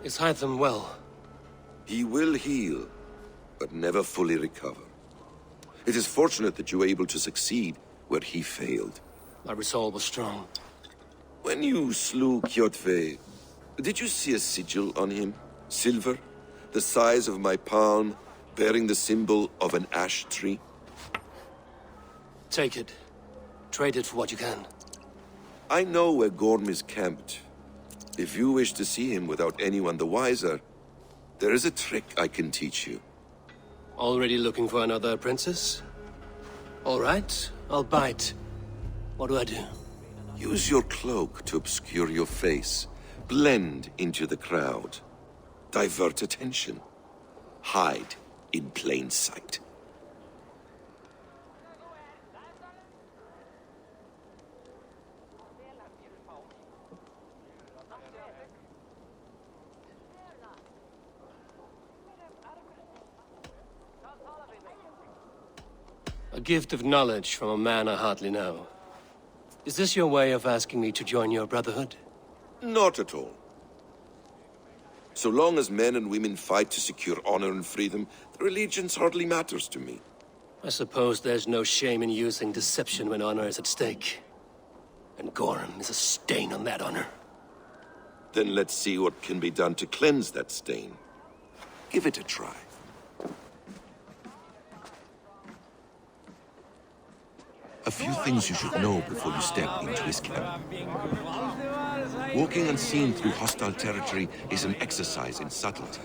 Is Hytham well? He will heal, but never fully recover. It is fortunate that you were able to succeed where he failed. My resolve was strong. When you slew Kjotve, did you see a sigil on him? Silver, the size of my palm, bearing the symbol of an ash tree? Take it. Trade it for what you can. I know where Gorm is camped. If you wish to see him without anyone the wiser, there is a trick I can teach you. Already looking for another princess? All right, I'll bite. What do I do? Use your cloak to obscure your face. Blend into the crowd. Divert attention. Hide in plain sight. A gift of knowledge from a man I hardly know. Is this your way of asking me to join your brotherhood? Not at all. So long as men and women fight to secure honor and freedom, their allegiance hardly matters to me. I suppose there's no shame in using deception when honor is at stake. And Gorm is a stain on that honor. Then let's see what can be done to cleanse that stain. Give it a try. A few things you should know before you step into his camp. Walking unseen through hostile territory is an exercise in subtlety.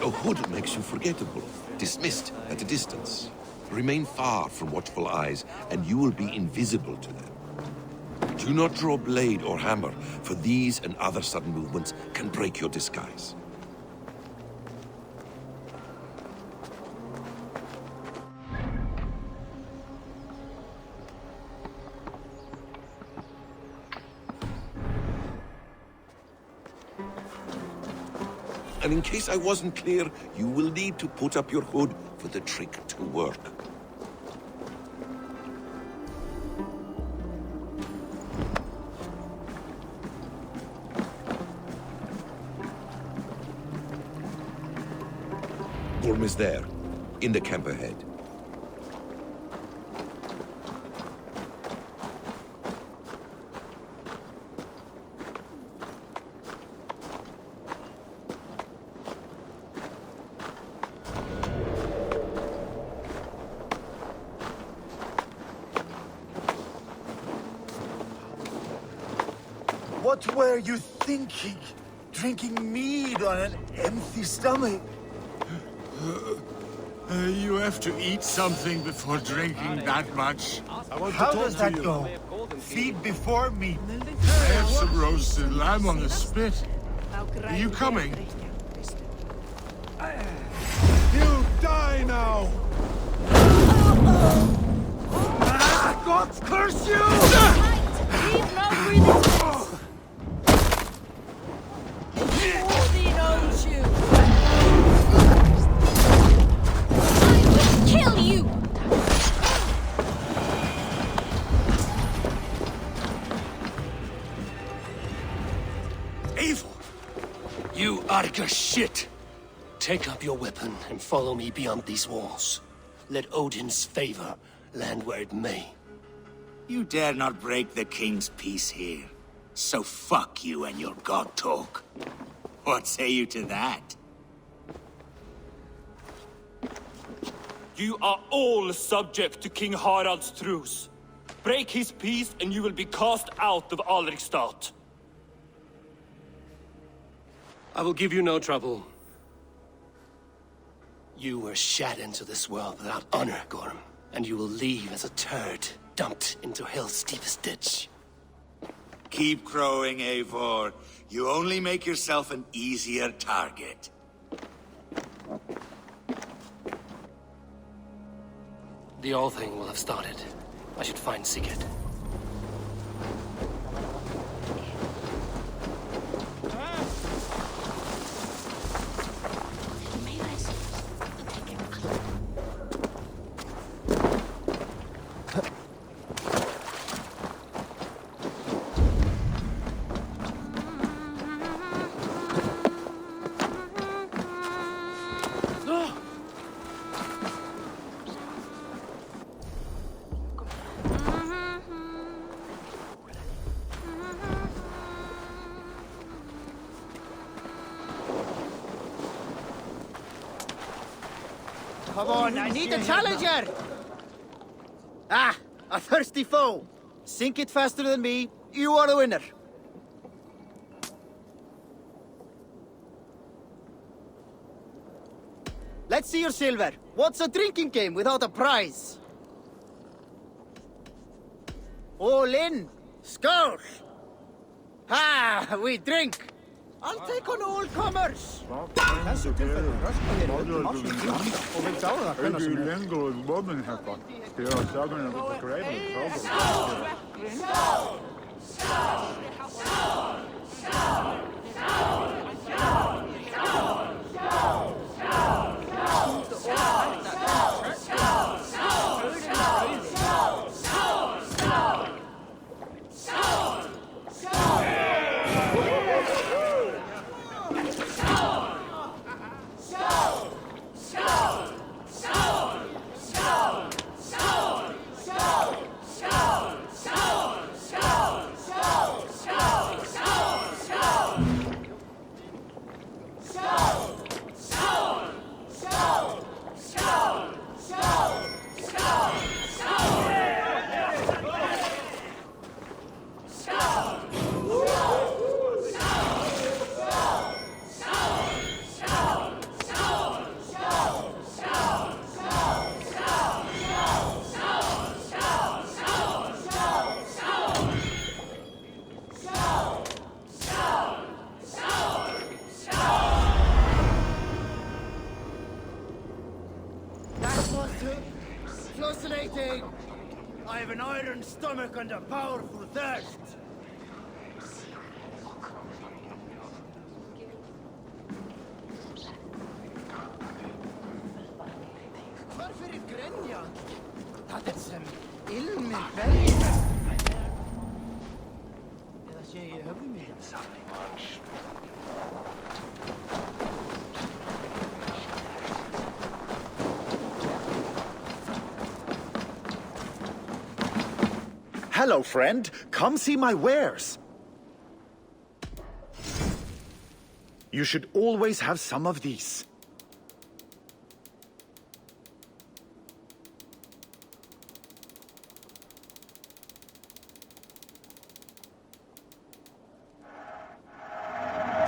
A hood makes you forgettable, dismissed at a distance. Remain far from watchful eyes, and you will be invisible to them. Do not draw blade or hammer, for these and other sudden movements can break your disguise. And in case I wasn't clear, you will need to put up your hood for the trick to work. Gorm is there, in the camp ahead. What were you thinking? Drinking mead on an empty stomach? You have to eat something before drinking that much. How does that go? Feed before meat. I have some roasted lamb on the spit. Are you coming? You die now! God curse you! Leave no breathing space. Odin owns you. I will kill you. Evil! You Arga shit! Take up your weapon and follow me beyond these walls. Let Odin's favor land where it may. You dare not break the king's peace here. So fuck you and your god talk. What say you to that? You are all subject to King Harald's truce. Break his peace and you will be cast out of Alrikstad. I will give you no trouble. You were shat into this world without honor, Gorm, and you will leave as a turd dumped into hell's deepest ditch. Keep crowing, Eivor. You only make yourself an easier target. The All Thing will have started. I should find Sigurd. Come on, I need a challenger! Ah, a thirsty foe. Sink it faster than me. You are the winner. Let's see your silver. What's a drinking game without a prize? All in. Skål! Ha! We drink. I'll take on all comers. Þessu tilfelli röskva hér öllum ársins tíma og vil sjá það hvenær sem er. Lingo is woman heifer. They are stubborn with the cradle Fascinating! I have an iron stomach and a powerful thirst. Varför är Grenja? Það sem ilmir bergina. Eða sé ég höfðu mér. Hello, friend. Come see my wares. You should always have some of these.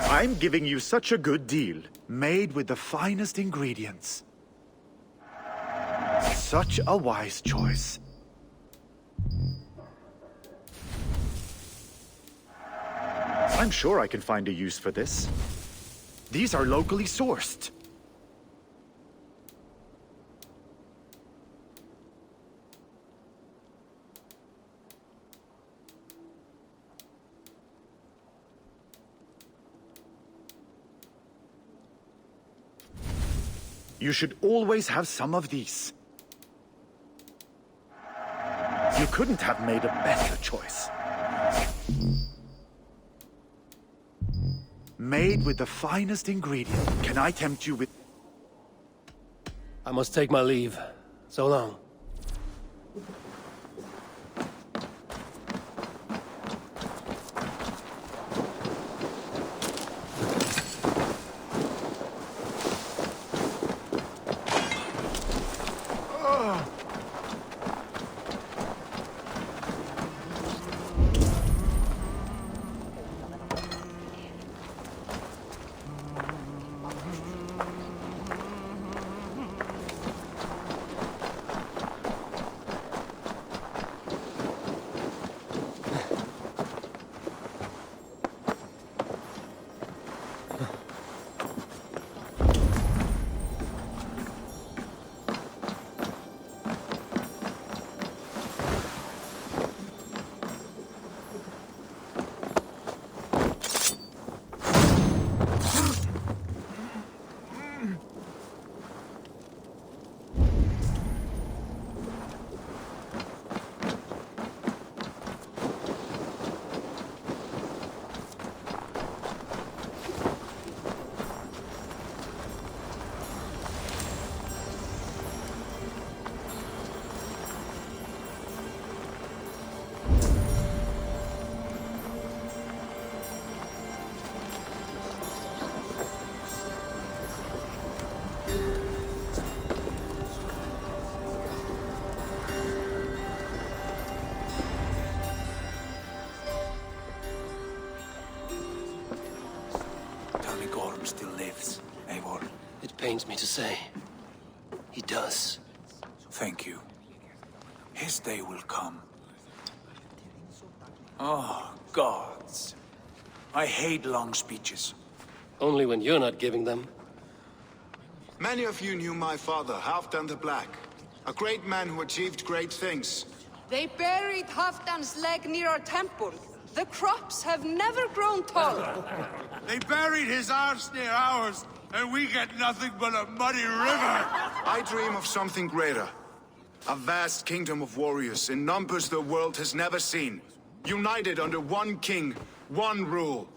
I'm giving you such a good deal, made with the finest ingredients. Such a wise choice. I'm sure I can find a use for this. These are locally sourced. You should always have some of these. You couldn't have made a better choice. Made with the finest ingredient. Can I tempt you with... I must take my leave. So long. pains me to say. He does. Thank you. His day will come. Oh, gods. I hate long speeches. Only when you're not giving them. Many of you knew my father, Halfdan the Black. A great man who achieved great things. They buried Halfdan's leg near our temple. The crops have never grown taller. They buried his arse near ours, and we get nothing but a muddy river. I dream of something greater. A vast kingdom of warriors in numbers the world has never seen. United under one king, one rule.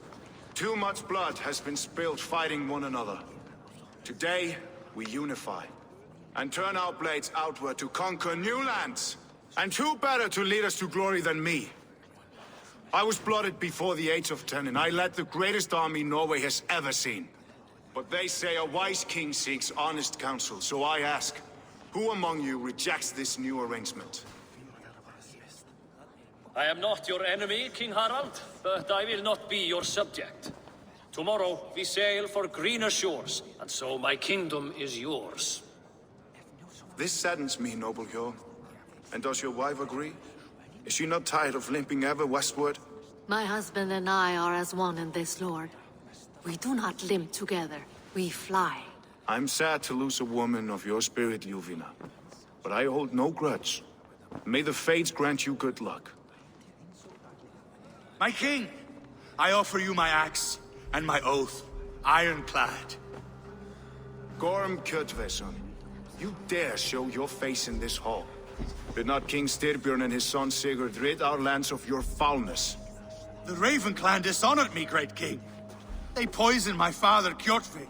Too much blood has been spilled fighting one another. Today, we unify. And turn our blades outward to conquer new lands. And who better to lead us to glory than me? I was blooded before the age of 10, and I led the greatest army Norway has ever seen. But they say a wise king seeks honest counsel, so I ask, who among you rejects this new arrangement? I am not your enemy, King Harald, but I will not be your subject. Tomorrow we sail for greener shores, and so my kingdom is yours. This saddens me, noble Hjorm. And does your wife agree? Is she not tired of limping ever westward? My husband and I are as one in this, Lord. We do not limp together, we fly. I'm sad to lose a woman of your spirit, Ljuvina. But I hold no grudge. May the fates grant you good luck. My king, I offer you my axe and my oath, ironclad. Gorm Kjotveson, you dare show your face in this hall. Did not King Styrbjörn and his son Sigurd rid our lands of your foulness? The Raven clan dishonored me, great king. They poisoned my father, Kjotve.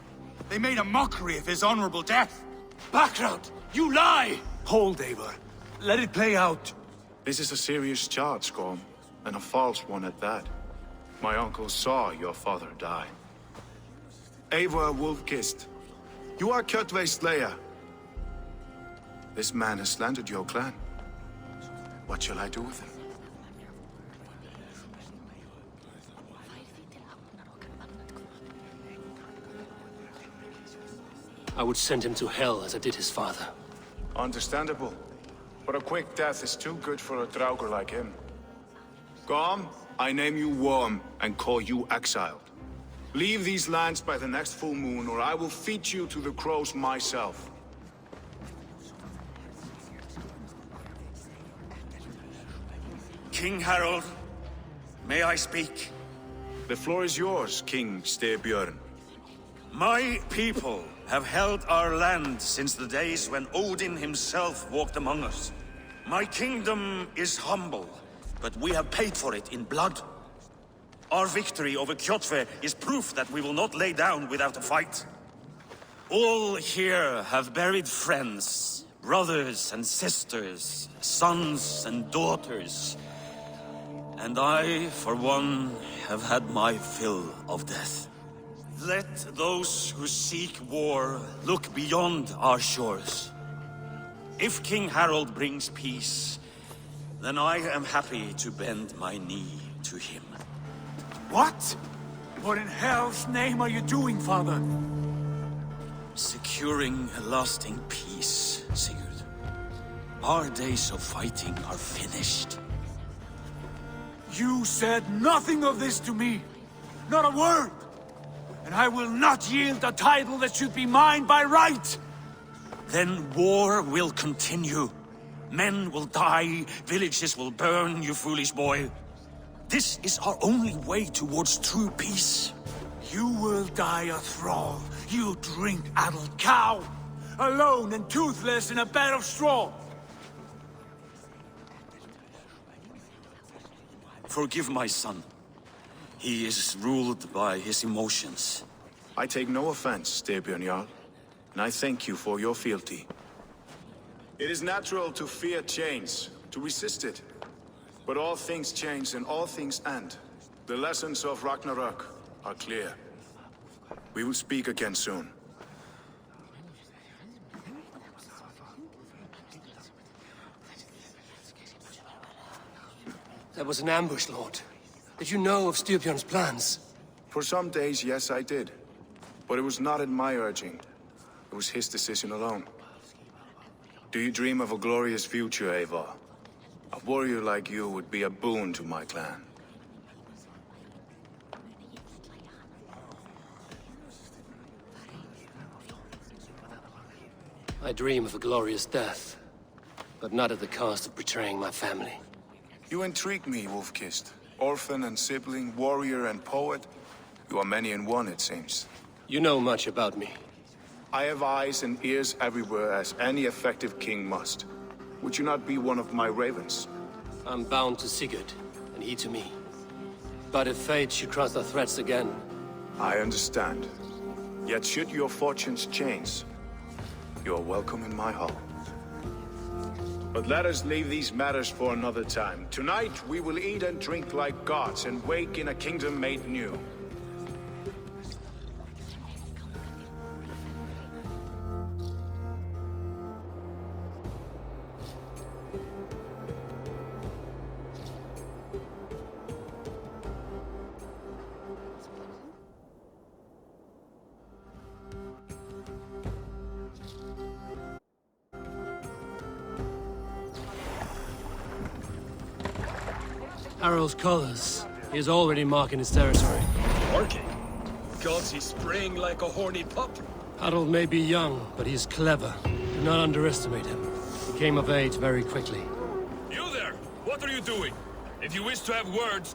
They made a mockery of his honorable death. Background! You lie! Hold, Eivor. Let it play out. This is a serious charge, Gorm, and a false one at that. My uncle saw your father die. Eivor Wolf-Kissed, you are Kjotve's slayer. This man has slandered your clan. What shall I do with him? I would send him to hell as I did his father. Understandable. But a quick death is too good for a Draugr like him. Gorm, I name you Worm and call you exiled. Leave these lands by the next full moon, or I will feed you to the crows myself. King Harold, may I speak? The floor is yours, King Styrbjörn. My people have held our land since the days when Odin himself walked among us. My kingdom is humble, but we have paid for it in blood. Our victory over Kjotve is proof that we will not lay down without a fight. All here have buried friends, brothers and sisters, sons and daughters. And I, for one, have had my fill of death. Let those who seek war look beyond our shores. If King Harold brings peace, then I am happy to bend my knee to him. What? What in hell's name are you doing, father? Securing a lasting peace, Sigurd. Our days of fighting are finished. You said nothing of this to me. Not a word. And I will not yield a title that should be mine by right. Then war will continue. Men will die, villages will burn, you foolish boy. This is our only way towards true peace. You will die a thrall, you drink-addled cow. Alone and toothless in a bed of straw. Forgive my son. He is ruled by his emotions. I take no offense, Styrbjörn Jarl, and I thank you for your fealty. It is natural to fear change, to resist it. But all things change and all things end. The lessons of Ragnarok are clear. We will speak again soon. That was an ambush, Lord. Did you know of Styrbjörn's plans? For some days, yes, I did. But it was not at my urging. It was his decision alone. Do you dream of a glorious future, Eivor? A warrior like you would be a boon to my clan. I dream of a glorious death, but not at the cost of betraying my family. You intrigue me, Wolf-Kissed. Orphan and sibling, warrior and poet. You are many in one, it seems. You know much about me. I have eyes and ears everywhere, as any effective king must. Would you not be one of my ravens? I'm bound to Sigurd, and he to me. But if fate should cross our threads again... I understand. Yet should your fortunes change, you are welcome in my hall. But let us leave these matters for another time. Tonight, we will eat and drink like gods and wake in a kingdom made new. Harald's colors. He is already marking his territory. Marking? Gods, he's spraying like a horny pup. Harald may be young, but he's clever. Do not underestimate him. He came of age very quickly. You there! What are you doing? If you wish to have words...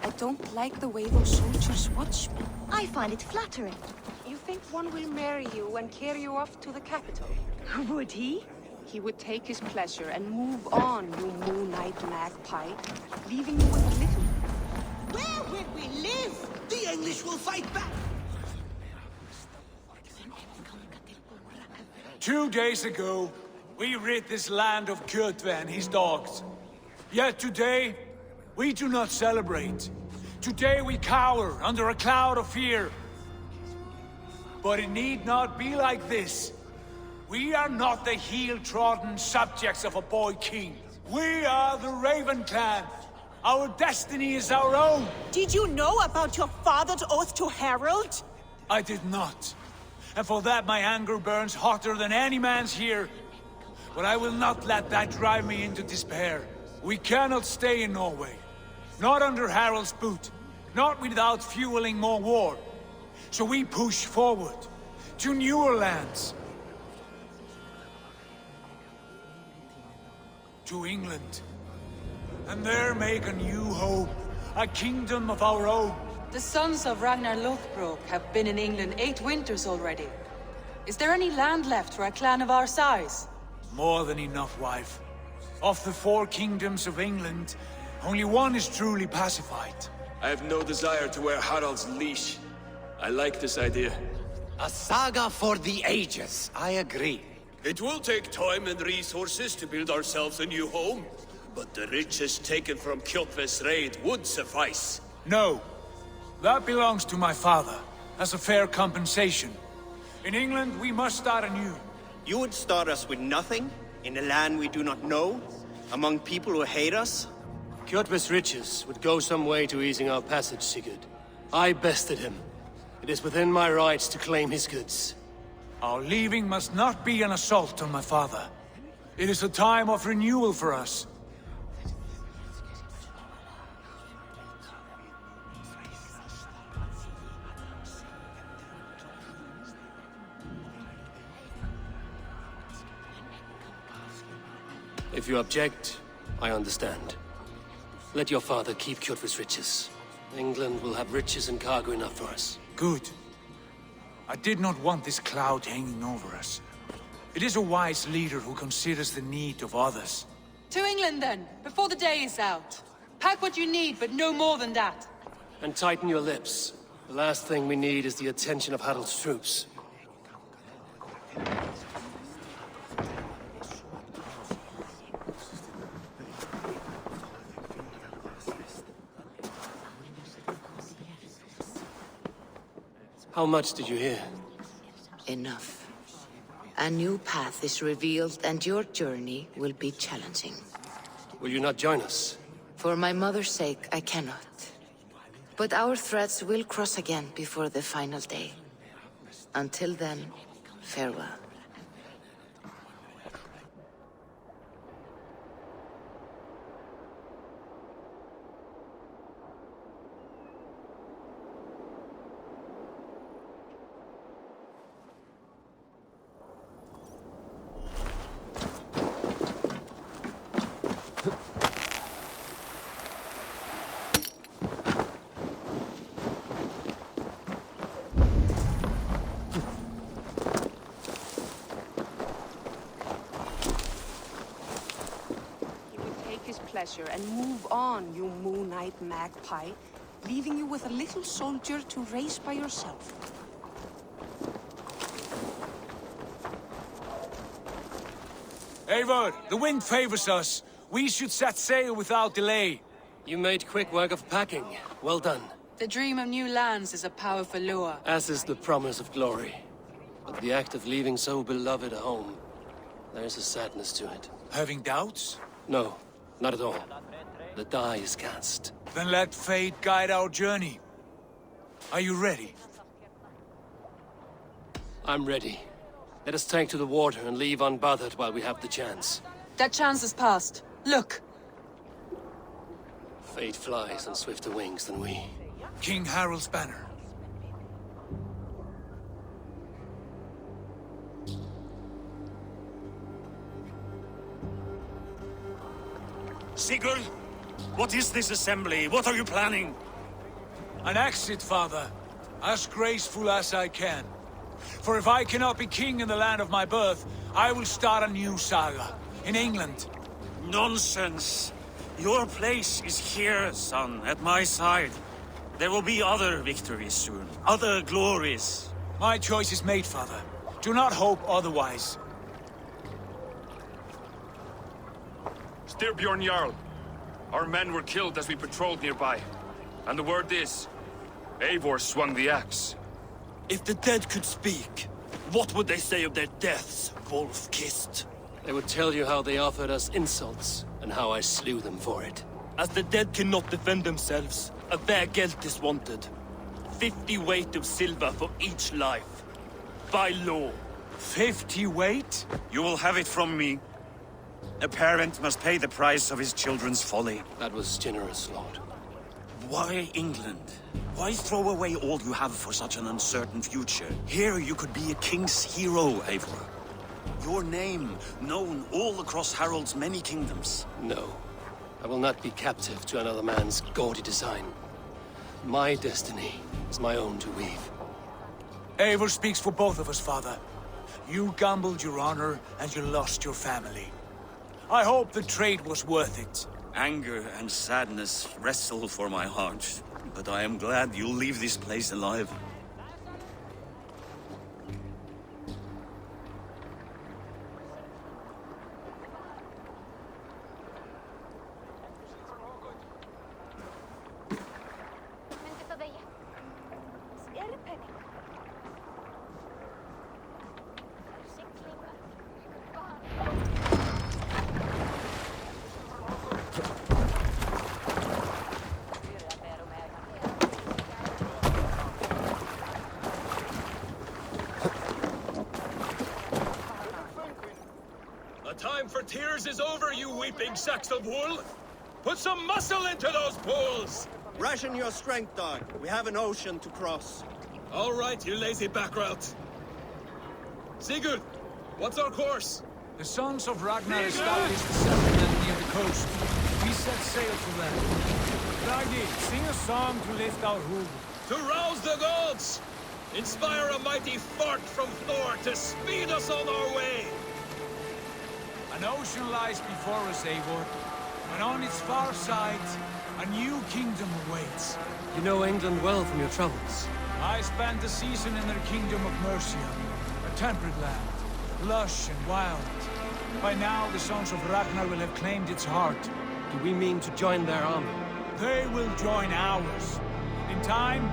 I don't like the way those soldiers watch me. I find it flattering. You think one will marry you and carry you off to the capital? Would he? He would take his pleasure and move on, you moon-eyed magpie, leaving you with a little. Where will we live? The English will fight back! 2 days ago, we rid this land of Kjotve and his dogs. Yet today, we do not celebrate. Today we cower under a cloud of fear. But it need not be like this. We are not the heel-trodden subjects of a boy king. We are the Raven Clan. Our destiny is our own. Did you know about your father's oath to Harald? I did not. And for that my anger burns hotter than any man's here. But I will not let that drive me into despair. We cannot stay in Norway. Not under Harald's boot. Not without fueling more war. So we push forward to newer lands. To England. And there make a new hope. A kingdom of our own. The sons of Ragnar Lothbrok have been in England 8 winters already. Is there any land left for a clan of our size? More than enough, wife. Of the 4 kingdoms of England, only one is truly pacified. I have no desire to wear Harald's leash. I like this idea. A saga for the ages, I agree. It will take time and resources to build ourselves a new home, but the riches taken from Kjotve's raid would suffice. No. That belongs to my father, as a fair compensation. In England, we must start anew. You would start us with nothing, in a land we do not know, among people who hate us? Kjotve's riches would go some way to easing our passage, Sigurd. I bested him. It is within my rights to claim his goods. Our leaving must not be an assault on my father. It is a time of renewal for us. If you object, I understand. Let your father keep Kjotve's riches. England will have riches and cargo enough for us. Good. I did not want this cloud hanging over us. It is a wise leader who considers the need of others. To England then, before the day is out. Pack what you need, but no more than that. And tighten your lips. The last thing we need is the attention of Harald's troops. How much did you hear? Enough. A new path is revealed, and your journey will be challenging. Will you not join us? For my mother's sake, I cannot. But our threads will cross again before the final day. Until then, farewell. And move on, you moon-eyed magpie, leaving you with a little soldier to race by yourself. Eivor, the wind favors us. We should set sail without delay. You made quick work of packing. Well done. The dream of new lands is a powerful lure. As is the promise of glory. But the act of leaving so beloved a home, there's a sadness to it. Having doubts? No. Not at all. The die is cast. Then let fate guide our journey. Are you ready? I'm ready. Let us take to the water and leave unbothered while we have the chance. That chance is past. Look! Fate flies on swifter wings than we. King Harald's banner. Sigurd, what is this assembly? What are you planning? An exit, father. As graceful as I can. For if I cannot be king in the land of my birth, I will start a new saga. In England. Nonsense. Your place is here, son, at my side. There will be other victories soon. Other glories. My choice is made, father. Do not hope otherwise. Styrbjorn Jarl. Our men were killed as we patrolled nearby. And the word is, Eivor swung the axe. If the dead could speak, what would they say of their deaths, wolf-kissed? They would tell you how they offered us insults, and how I slew them for it. As the dead cannot defend themselves, a vergelt is wanted. 50 weight of silver for each life. By law. 50 weight? You will have it from me. A parent must pay the price of his children's folly. That was generous, Lord. Why England? Why throw away all you have for such an uncertain future? Here you could be a king's hero, Eivor. Your name known all across Harald's many kingdoms. No. I will not be captive to another man's gaudy design. My destiny is my own to weave. Eivor speaks for both of us, father. You gambled your honor, and you lost your family. I hope the trade was worth it. Anger and sadness wrestle for my heart, but I am glad you'll leave this place alive. Time for tears is over, you weeping sacks of wool! Put some muscle into those pools! Ration your strength, dog. We have an ocean to cross. All right, you lazy backrout. Sigurd, what's our course? The sons of Ragnar established a settlement near the coast. We set sail for them. Raggi, sing a song to lift our hoof. To rouse the gods! Inspire a mighty fart from Thor to speed us on our way! An ocean lies before us, Eivor, and on its far side, a new kingdom awaits. You know England well from your travels. I spent a season in their kingdom of Mercia, a temperate land, lush and wild. By now, the sons of Ragnar will have claimed its heart. Do we mean to join their army? They will join ours. In time,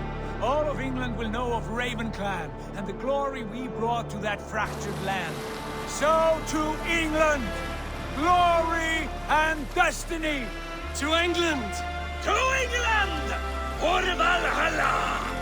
all of England will know of Raven Clan and the glory we brought to that fractured land. So to England, glory and destiny! To England! To England! For Valhalla!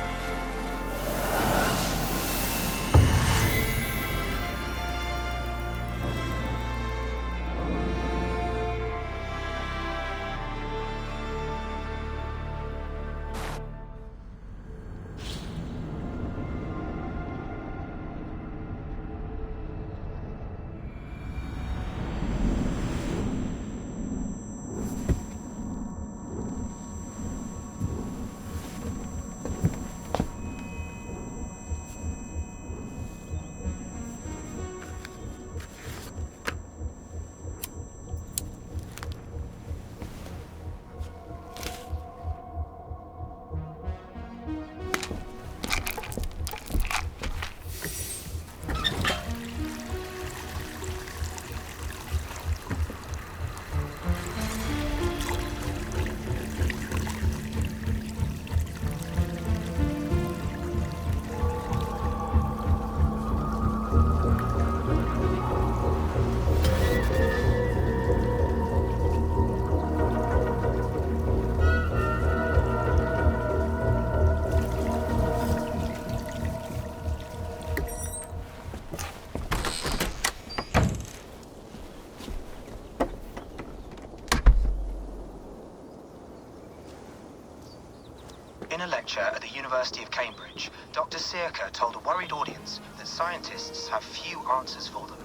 In a lecture at the University of Cambridge, Dr. Circa told a worried audience that scientists have few answers for them.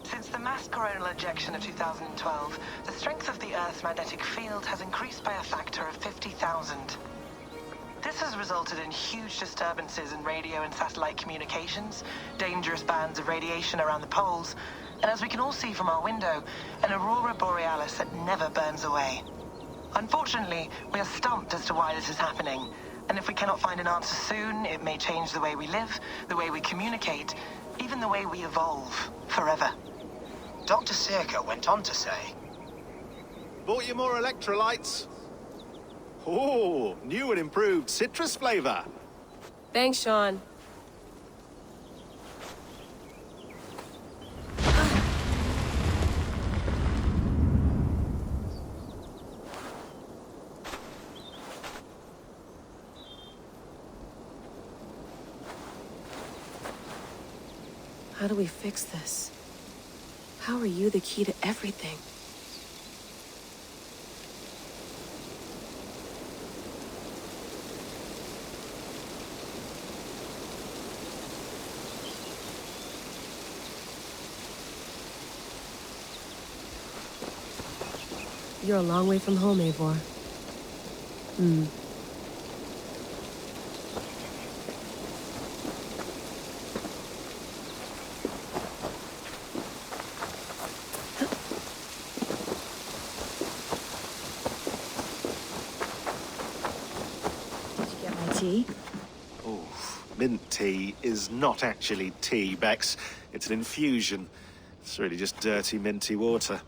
Since the mass coronal ejection of 2012, the strength of the Earth's magnetic field has increased by a factor of 50,000. This has resulted in huge disturbances in radio and satellite communications, dangerous bands of radiation around the poles, and as we can all see from our window, an aurora borealis that never burns away. Unfortunately, we are stumped as to why this is happening, and if we cannot find an answer soon, it may change the way we live, the way we communicate, even the way we evolve, forever. Dr. Circa went on to say, Bought you more electrolytes? Oh, new and improved citrus flavor. Thanks, Sean. How do we fix this? How are you the key to everything? You're a long way from home, Eivor. Tea? Oh, mint tea is not actually tea, Bex. It's an infusion. It's really just dirty, minty water.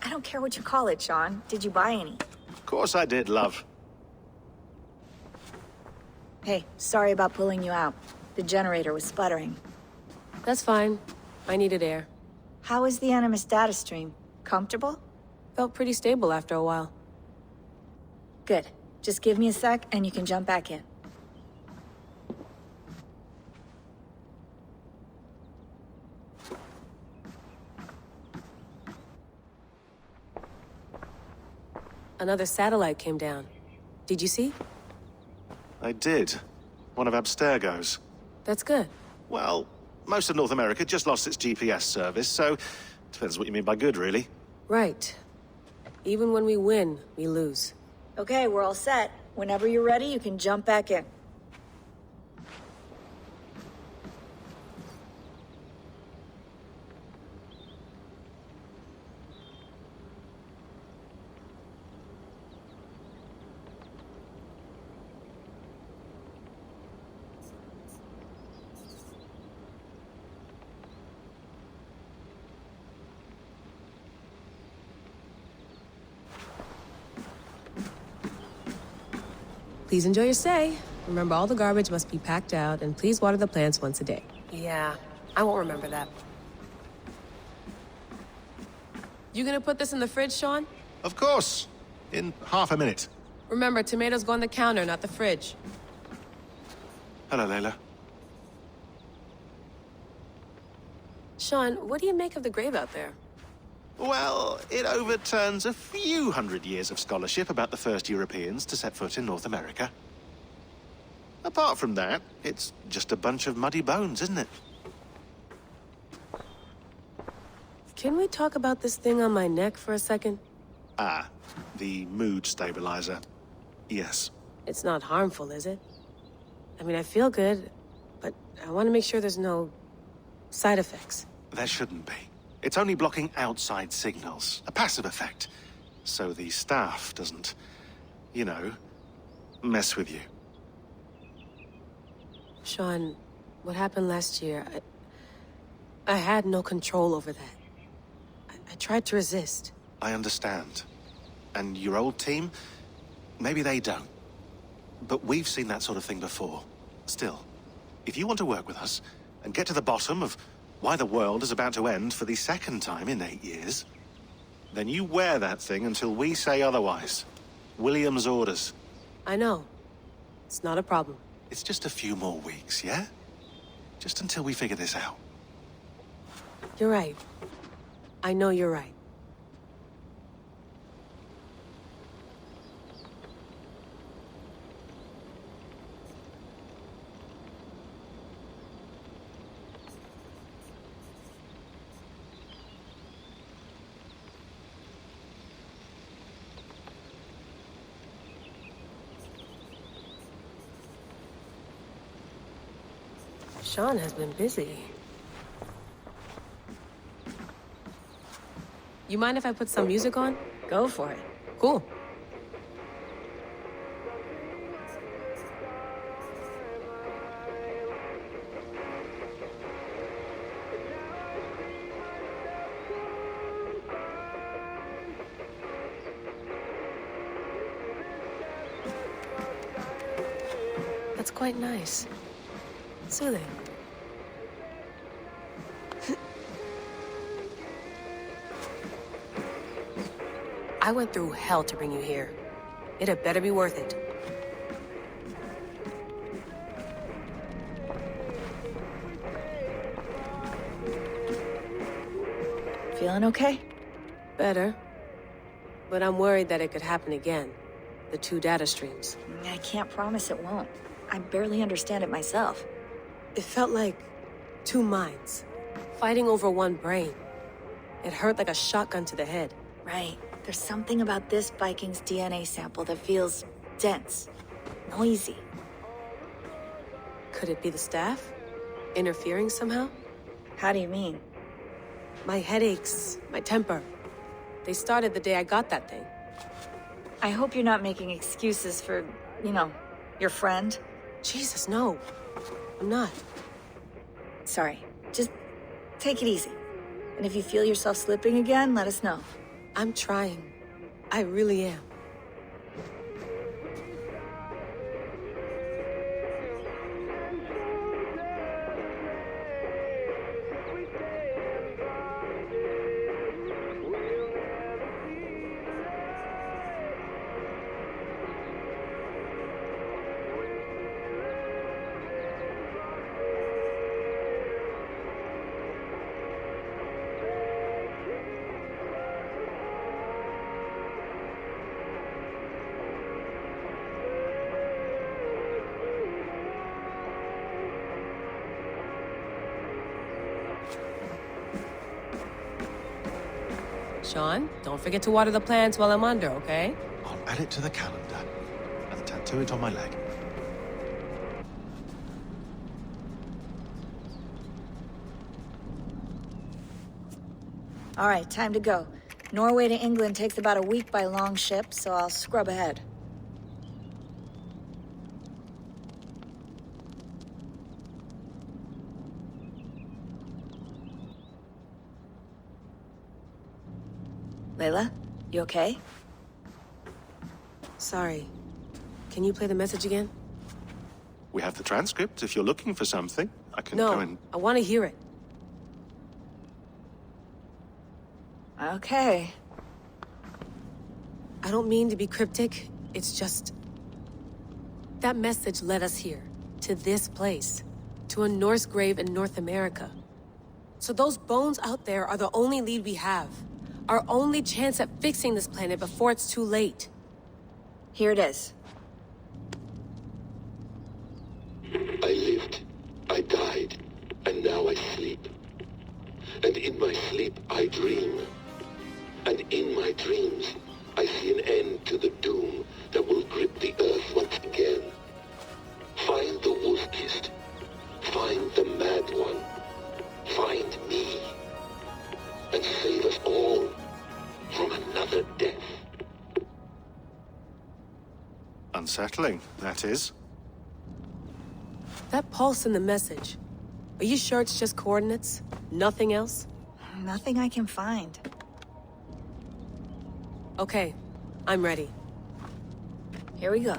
I don't care what you call it, Sean. Did you buy any? Of course I did, love. Hey, sorry about pulling you out. The generator was sputtering. That's fine. I needed air. How is the Animus data stream? Comfortable? Felt pretty stable after a while. Good. Just give me a sec and you can jump back in. Another satellite came down. Did you see? I did. One of Abstergo's. That's good. Well, most of North America just lost its GPS service, so depends what you mean by good, really. Right. Even when we win, we lose. Okay, we're all set. Whenever you're ready, you can jump back in. Please enjoy your stay. Remember, all the garbage must be packed out, and please water the plants once a day. Yeah, I won't remember that. You gonna put this in the fridge, Sean? Of course. In half a minute. Remember, tomatoes go on the counter, not the fridge. Hello, Layla. Sean, what do you make of the grave out there? Well, it overturns a few hundred years of scholarship about the first Europeans to set foot in North America. Apart from that, it's just a bunch of muddy bones, isn't it? Can we talk about this thing on my neck for a second? Ah, the mood stabilizer. Yes. It's not harmful, is it? I mean, I feel good, but I want to make sure there's no side effects. There shouldn't be. It's only blocking outside signals, a passive effect. So the staff doesn't, you know, mess with you. Sean, what happened last year, I had no control over that. I tried to resist. I understand. And your old team, maybe they don't. But we've seen that sort of thing before. Still, if you want to work with us and get to the bottom of why the world is about to end for the second time in 8 years, then you wear that thing until we say otherwise. William's orders. I know. It's not a problem. It's just a few more weeks, yeah? Just until we figure this out. You're right. I know you're right. Sean has been busy. You mind if I put some music on? Go for it. Cool. That's quite nice. Soothing. I went through hell to bring you here. It had better be worth it. Feeling okay? Better. But I'm worried that it could happen again. The 2 data streams. I can't promise it won't. I barely understand it myself. It felt like 2 minds, fighting over 1 brain. It hurt like a shotgun to the head. Right. There's something about this Viking's DNA sample that feels dense, noisy. Could it be the staff? Interfering somehow? How do you mean? My headaches, my temper. They started the day I got that thing. I hope you're not making excuses for, you know, your friend. Jesus, no. I'm not. Sorry. Just take it easy. And if you feel yourself slipping again, let us know. I'm trying. I really am. Sean, don't forget to water the plants while I'm under, okay? I'll add it to the calendar and tattoo it on my leg. All right, time to go. Norway to England takes about a week by long ship, so I'll scrub ahead. Layla, you okay? Sorry. Can you play the message again? We have the transcript. If you're looking for something, I can go and... I want to hear it. Okay. I don't mean to be cryptic. It's just... that message led us here. To this place. To a Norse grave in North America. So those bones out there are the only lead we have. Our only chance at fixing this planet before it's too late. Here it is. I lived, I died, and now I sleep. And in my sleep I dream. And in my dreams, I see an end to the doom that will grip the Earth once again. Find the wolf-kissed. Find the mad one. Find me. And save us all from another death. Unsettling, that is. That pulse in the message. Are you sure it's just coordinates? Nothing else? Nothing I can find. Okay, I'm ready. Here we go.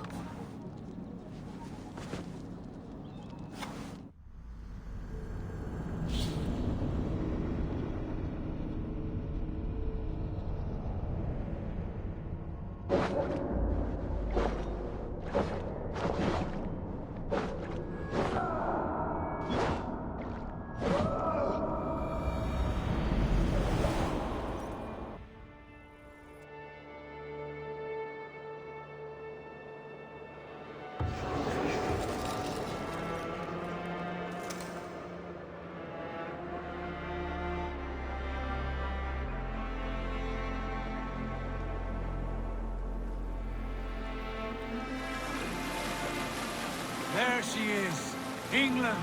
There she is. England,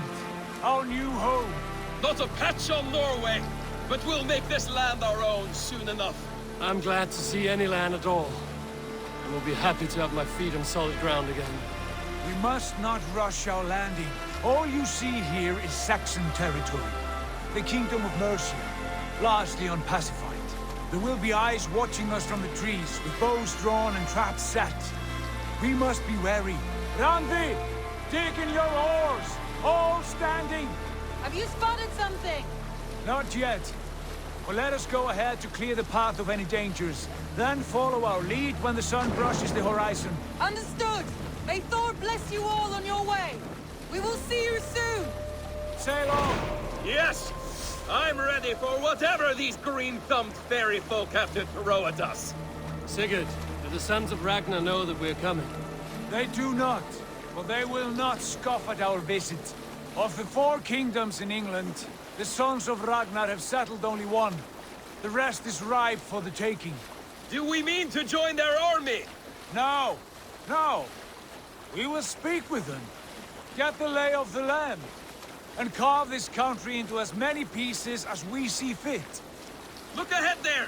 our new home. Not a patch on Norway, but we'll make this land our own soon enough. I'm glad to see any land at all. And will be happy to have my feet on solid ground again. We must not rush our landing. All you see here is Saxon territory. The Kingdom of Mercia, largely unpacified. There will be eyes watching us from the trees, with bows drawn and traps set. We must be wary. Randi! Dig in your oars! All standing! Have you spotted something? Not yet. But let us go ahead to clear the path of any dangers. Then follow our lead when the sun brushes the horizon. Understood! May Thor bless you all on your way! We will see you soon! Sail on! Yes! I'm ready for whatever these green-thumbed fairy folk have to throw at us. Sigurd, do the sons of Ragnar know that we're coming? They do not, but they will not scoff at our visit. Of the 4 kingdoms in England, the sons of Ragnar have settled only one. The rest is ripe for the taking. Do we mean to join their army? No, no. We will speak with them, get the lay of the land, and carve this country into as many pieces as we see fit. Look ahead there!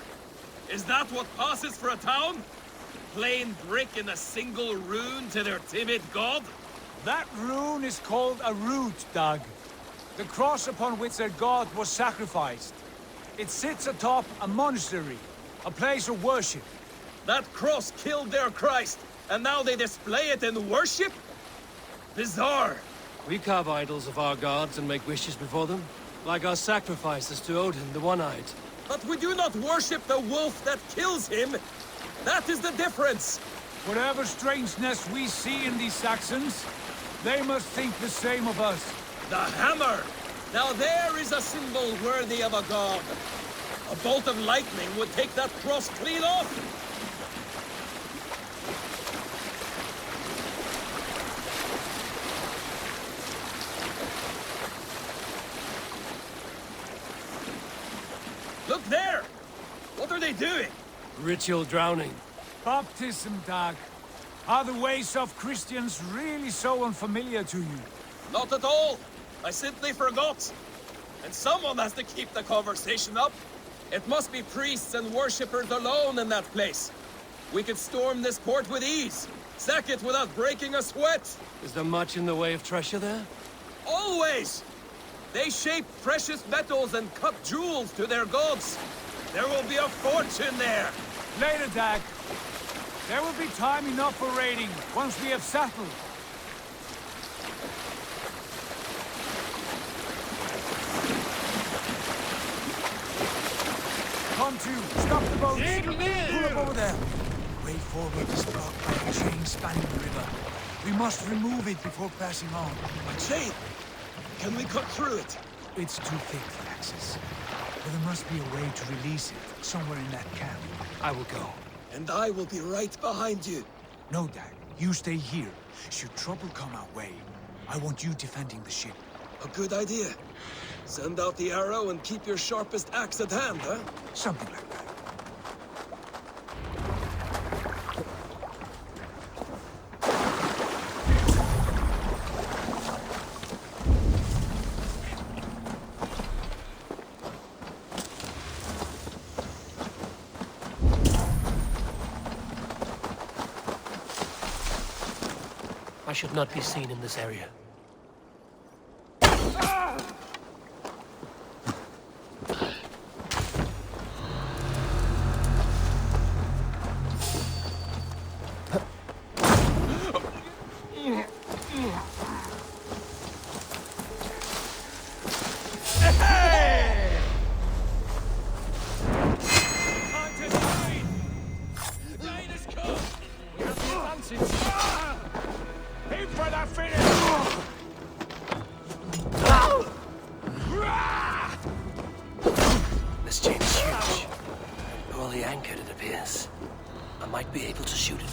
Is that what passes for a town? Plain brick in a single rune to their timid god? That rune is called a root, Dag. The cross upon which their god was sacrificed. It sits atop a monastery, a place of worship. That cross killed their Christ, and now they display it in worship? Bizarre. We carve idols of our gods and make wishes before them, like our sacrifices to Odin, the One-Eyed. But we do not worship the wolf that kills him. That is the difference. Whatever strangeness we see in these Saxons, they must think the same of us. The hammer! Now there is a symbol worthy of a god. A bolt of lightning would take that cross clean off. Look there! What are they doing? Ritual drowning. Baptism, Dag. Are the ways of Christians really so unfamiliar to you? Not at all. I simply forgot. And someone has to keep the conversation up. It must be priests and worshippers alone in that place. We could storm this port with ease. Sack it without breaking a sweat. Is there much in the way of treasure there? Always! They shape precious metals and cut jewels to their gods. There will be a fortune there. Later, Dag. There will be time enough for raiding once we have settled. come to. Stop the boats. Pull up over there. Way forward is blocked by a chain spanning the river. We must remove it before passing on. A chain? Can we cut through it? It's too thick for access. But there must be a way to release it, somewhere in that camp. I will go. And I will be right behind you. No, Dag. You stay here. Should trouble come our way, I want you defending the ship. A good idea. Send out the arrow and keep your sharpest axe at hand, huh? Something like that. I should not be seen in this area. This chain is huge. Poorly anchored, it appears. I might be able to shoot it.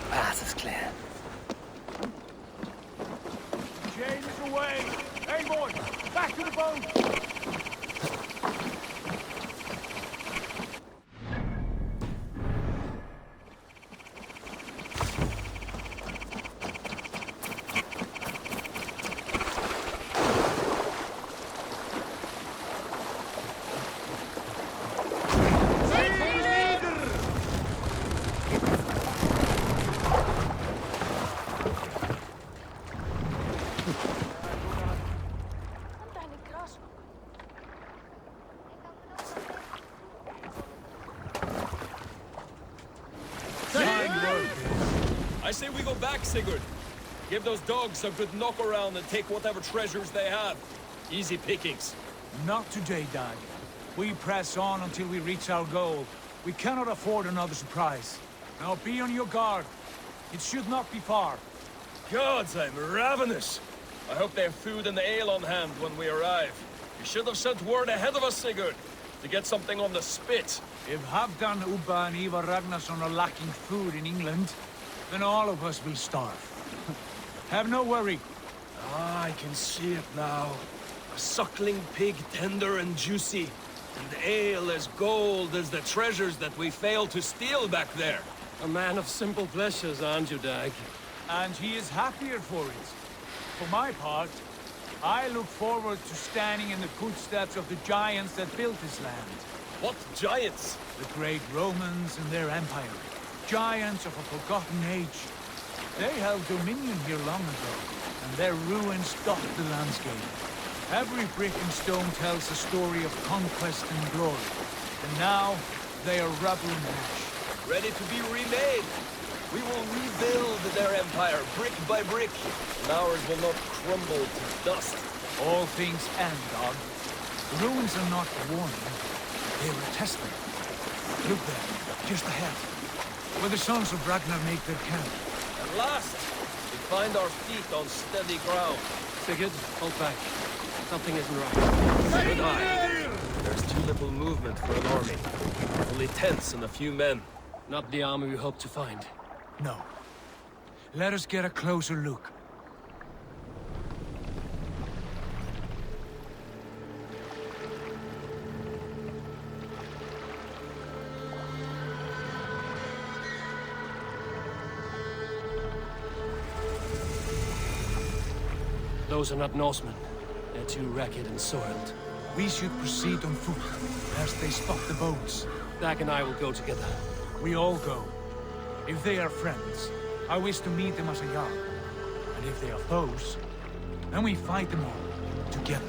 Path is clear. Chain is away! Hey, boy! Back to the boat! I say we go back, Sigurd. Give those dogs a good knock around and take whatever treasures they have. Easy pickings. Not today, Dag. We press on until we reach our goal. We cannot afford another surprise. Now be on your guard. It should not be far. Gods, I'm ravenous. I hope they have food and ale on hand when we arrive. You should have sent word ahead of us, Sigurd, to get something on the spit. If Halfdan, Ubba and Ivar Ragnarsson are lacking food in England, then all of us will starve. Have no worry. Ah, I can see it now. A suckling pig, tender and juicy. And ale as gold as the treasures that we failed to steal back there. A man of simple pleasures, aren't you, Dag? And he is happier for it. For my part, I look forward to standing in the footsteps of the giants that built this land. What giants? The great Romans and their empire. Giants of a forgotten age. They held dominion here long ago, and their ruins dot the landscape. Every brick and stone tells a story of conquest and glory. And now, they are rubble and ash. Ready to be remade. We will rebuild their empire, brick by brick, and ours will not crumble to dust. All things end, dog. The ruins are not a warning. They are a testament. Look there, just ahead, where the sons of Ragnar make their camp. At last, we find our feet on steady ground. Sigurd, hold back. Something isn't right. Good eye. There's too little movement for an army. Only tents and a few men. Not the army we hope to find. No. Let us get a closer look. Those are not Norsemen. They're too ragged and soiled. We should proceed on foot, as they spot the boats. Dag and I will go together. We all go. If they are friends, I wish to meet them as a Jarl. And if they are foes, then we fight them all, together.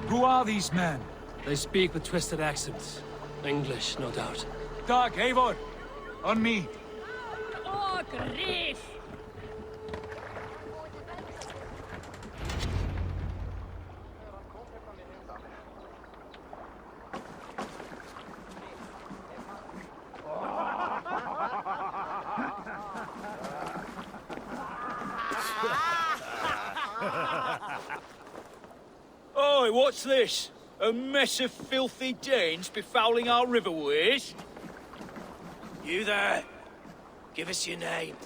Who are these men? They speak with twisted accents. English, no doubt. Dag, Eivor! On me! Oh, grief! Oi, what's this? A mess of filthy Danes befouling our riverways? You there! Give us your name.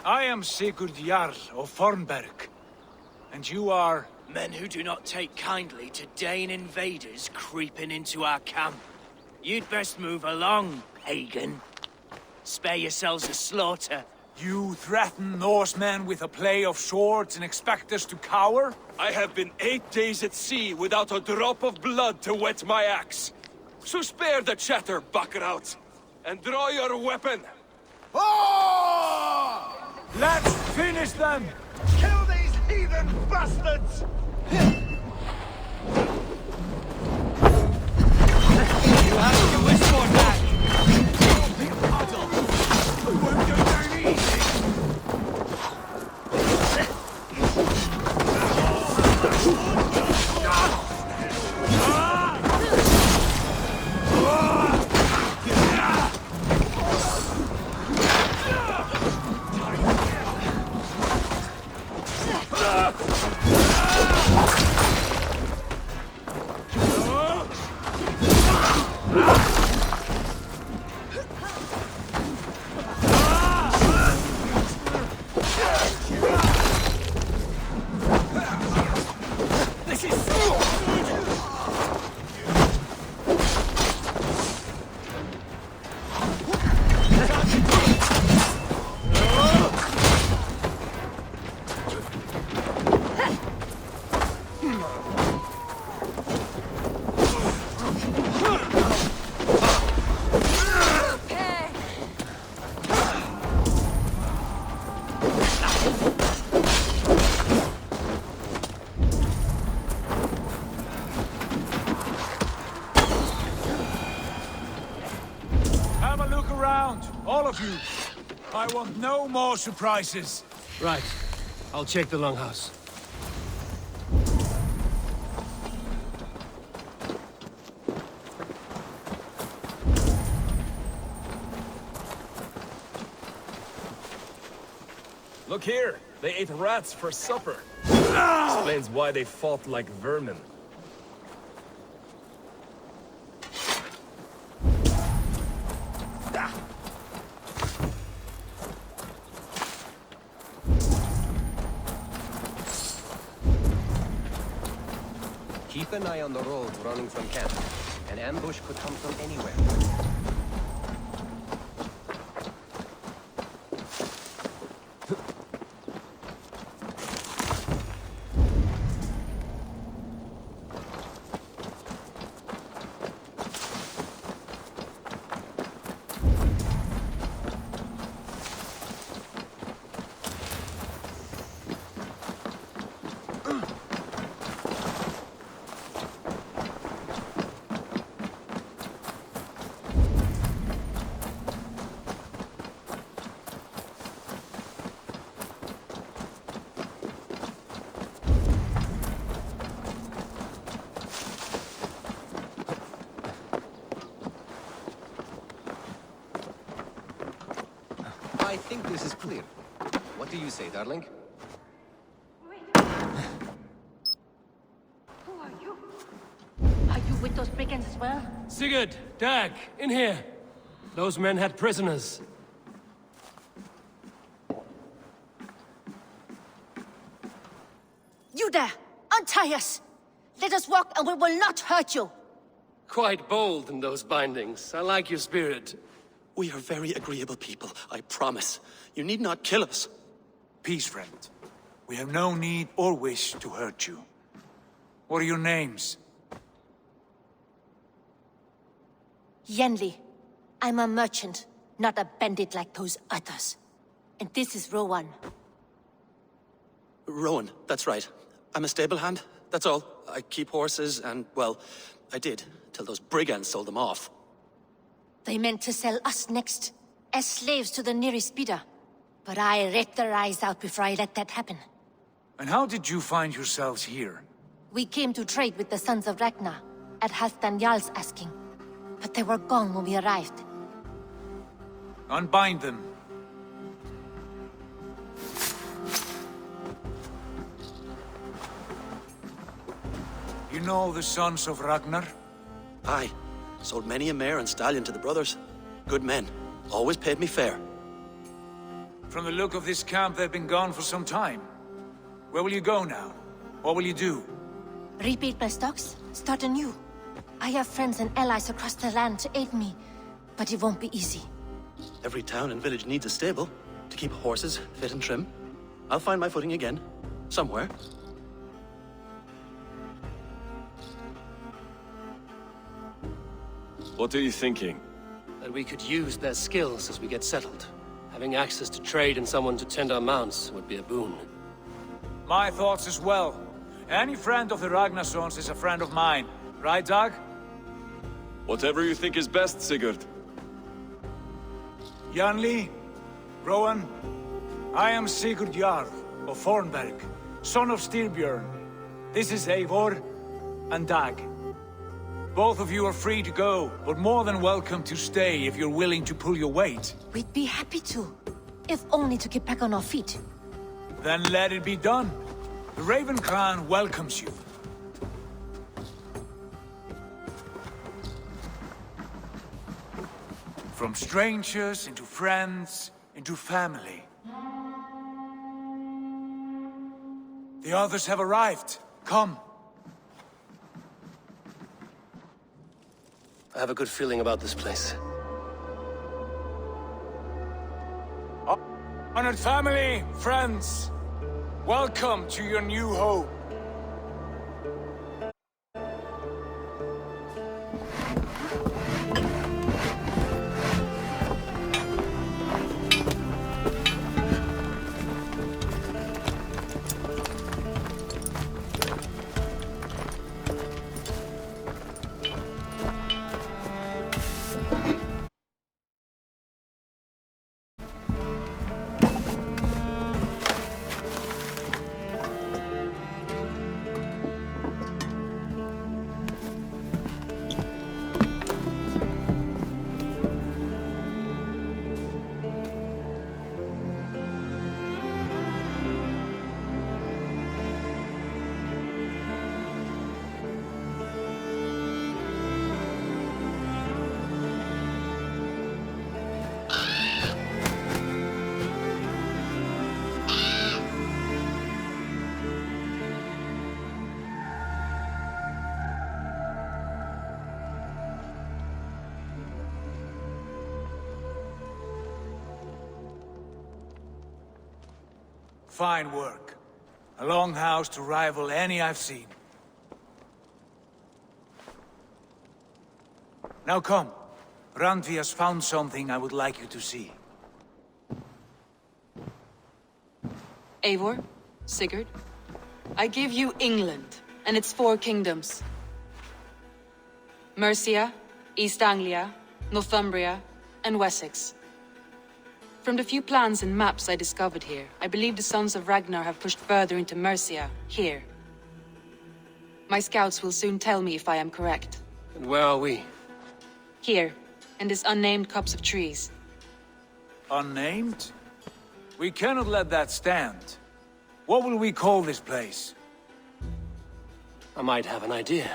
I am Sigurd Jarl of Fornberg. And you are... Men who do not take kindly to Dane invaders creeping into our camp. You'd best move along, pagan. Spare yourselves a slaughter. You threaten Norsemen with a play of swords and expect us to cower? I have been 8 days at sea without a drop of blood to wet my axe. So spare the chatter, Buckerout, and draw your weapon. Oh! Let's finish them! Kill these heathen bastards! You have to wish for that! We won't go down easy! All of you. I want no more surprises. Right. I'll check the longhouse. Look here. They ate rats for supper. Explains why they fought like vermin. Keep an eye on the road running from camp. An ambush could come from anywhere. I think this is clear. What do you say, darling? Who are you? Are you with those brigands as well? Sigurd, Dag, in here. Those men had prisoners. You there! Untie us! Let us walk and we will not hurt you! Quite bold in those bindings. I like your spirit. We are very agreeable people, I promise. You need not kill us. Peace, friend. We have no need or wish to hurt you. What are your names? Yenli. I'm a merchant, not a bandit like those others. And this is Rowan. Rowan, that's right. I'm a stable hand, that's all. I keep horses and, well, I did, till those brigands sold them off. They meant to sell us next, as slaves to the nearest bidder. But I ripped their eyes out before I let that happen. And how did you find yourselves here? We came to trade with the Sons of Ragnar, at Halfdan Jarl's asking. But they were gone when we arrived. Unbind them. You know the Sons of Ragnar? Aye. Sold many a mare and stallion to the brothers. Good men. Always paid me fair. From the look of this camp, they've been gone for some time. Where will you go now? What will you do? Rebuild my stocks, start anew. I have friends and allies across the land to aid me, but it won't be easy. Every town and village needs a stable to keep horses fit and trim. I'll find my footing again. Somewhere. What are you thinking? That we could use their skills as we get settled. Having access to trade and someone to tend our mounts would be a boon. My thoughts as well. Any friend of the Ragnarsons is a friend of mine. Right, Dag? Whatever you think is best, Sigurd. Janli, Rowan, I am Sigurd Jarl of Fornberg, son of Styrbjörn. This is Eivor and Dag. Both of you are free to go, but more than welcome to stay if you're willing to pull your weight. We'd be happy to, if only to get back on our feet. Then let it be done. The Raven Clan welcomes you. From strangers into friends, into family. The others have arrived. Come. I have a good feeling about this place. Honored family, friends, welcome to your new home. Fine work. A longhouse to rival any I've seen. Now come. Randvi has found something I would like you to see. Eivor, Sigurd, I give you England and its 4 kingdoms. Mercia, East Anglia, Northumbria, and Wessex. From the few plans and maps I discovered here, I believe the Sons of Ragnar have pushed further into Mercia, here. My scouts will soon tell me if I am correct. And where are we? Here, in this unnamed copse of trees. Unnamed? We cannot let that stand. What will we call this place? I might have an idea.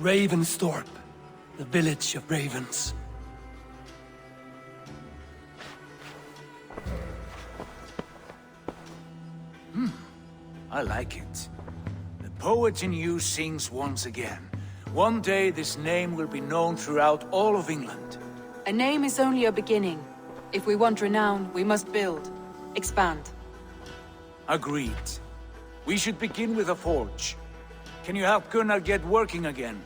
Ravensthorpe, the village of ravens. I like it. The poet in you sings once again. One day this name will be known throughout all of England. A name is only a beginning. If we want renown, we must build. Expand. Agreed. We should begin with a forge. Can you help Gunnar get working again?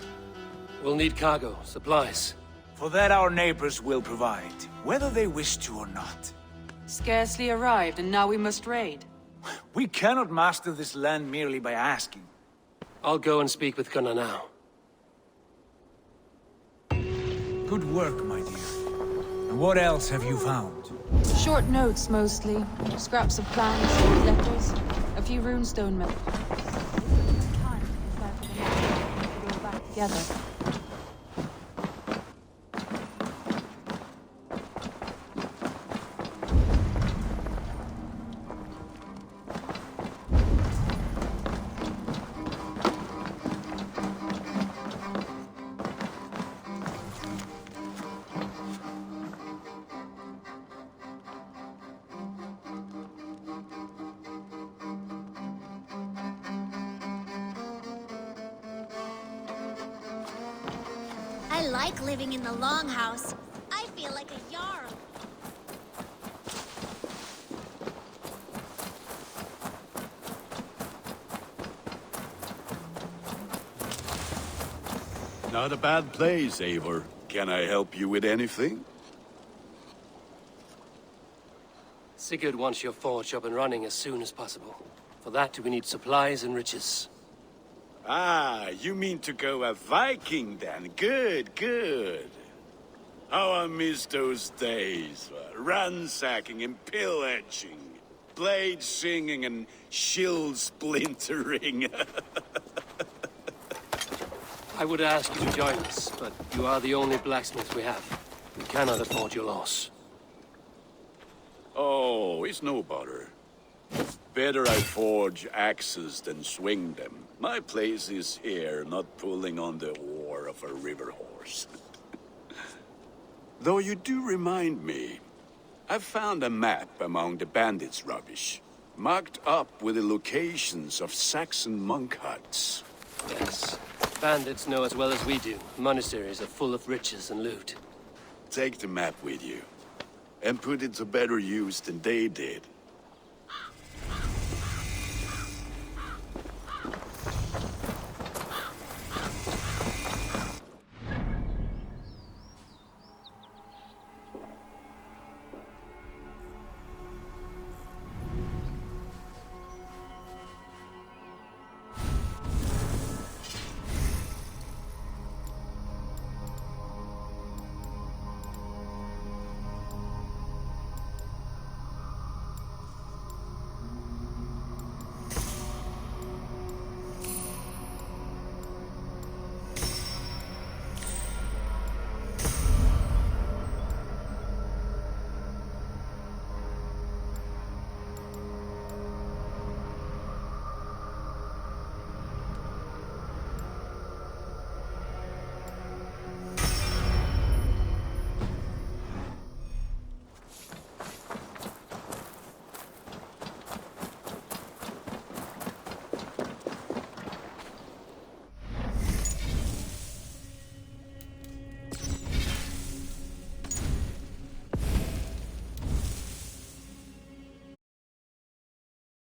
We'll need cargo, supplies. For that our neighbors will provide, whether they wish to or not. Scarcely arrived, and now we must raid. We cannot master this land merely by asking. I'll go and speak with Gunnar now. Good work, my dear. And what else have you found? Short notes, mostly. Scraps of plans, letters, a few runestone methods. Time to go back together. I like living in the Longhouse. I feel like a Jarl. Not a bad place, Eivor. Can I help you with anything? Sigurd wants your forge up and running as soon as possible. For that, we need supplies and riches. Ah, you mean to go a Viking then? Good, good. How I miss those days. Ransacking and pillaging. Blade singing and shield splintering. I would ask you to join us, but you are the only blacksmith we have. We cannot afford your loss. Oh, it's no bother. Better I forge axes than swing them. My place is here, not pulling on the oar of a river horse. Though you do remind me, I found a map among the bandits' rubbish, marked up with the locations of Saxon monk huts. Yes. Bandits know as well as we do. Monasteries are full of riches and loot. Take the map with you, and put it to better use than they did.